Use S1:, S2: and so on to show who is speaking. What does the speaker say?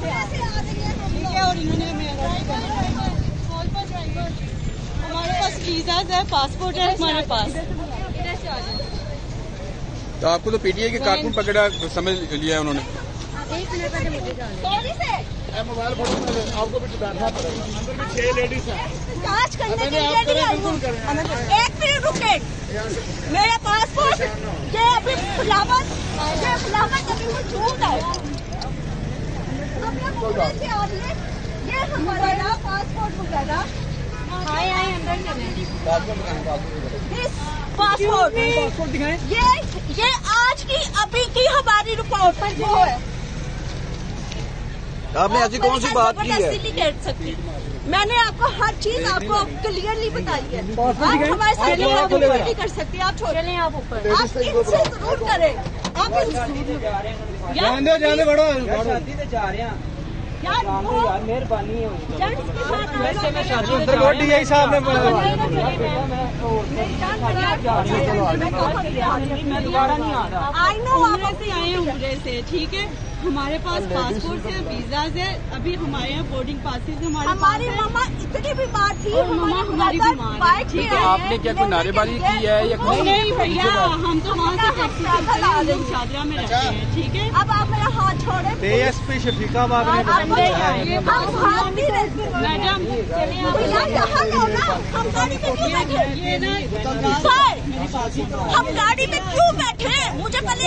S1: ठीक है। और इन्होंने हमारे पास वीजा है, पासपोर्ट है हमारे पास।
S2: तो आपको तो पीटीआई के कारकुन पकड़ा समझ लिया है उन्होंने। मोबाइल फोटो आपको भी बैठना पड़ेगा। अंदर भी 6 लेडीज हैं।
S1: जांच करने के लिए एक मिनट रुके। मेरा पासपोर्ट ये अभी खुलावत अभी वो झूठ है। ये हमारा पासपोर्ट वगैरह आए अंदर पासपोर्ट दिखाएं। ये आज की अभी की हमारी रिपोर्ट पर वो है।
S2: आपने ऐसी कौन सी बात की है?
S1: नहीं कर सकती। मैंने आपको हर चीज आपको क्लियरली बताई है। आप हमारे साथ नहीं कर सकते। आप छोड़े आप ऊपर आप इनसे जरूर करें। आप
S3: जाने बड़ो जा रहे हैं
S1: यार
S3: मेहरबानी है।
S2: डीआई साहब ने
S1: आई नो आप ऐसे आए उम्रे से, ठीक है। हमारे पास पासपोर्ट है, वीजाज है, अभी हमारे यहाँ बोर्डिंग पासेज हमारी मम्मा इतनी बीमार थी। मम्मा हमारी बीमार है, ठीक है।
S2: आपने क्या कोई नारेबाजी की है या
S1: नहीं भैया, हम तो वहाँ से टैक्सी से शादरा में रहते हैं, ठीक है। अब आप मेरा हाथ छोड़े।
S3: एएसपी शफीका बाग ने
S1: मैडम हम गाड़ी में क्यों बैठे? हम गाड़ी में क्यों बैठे? मुझे पहले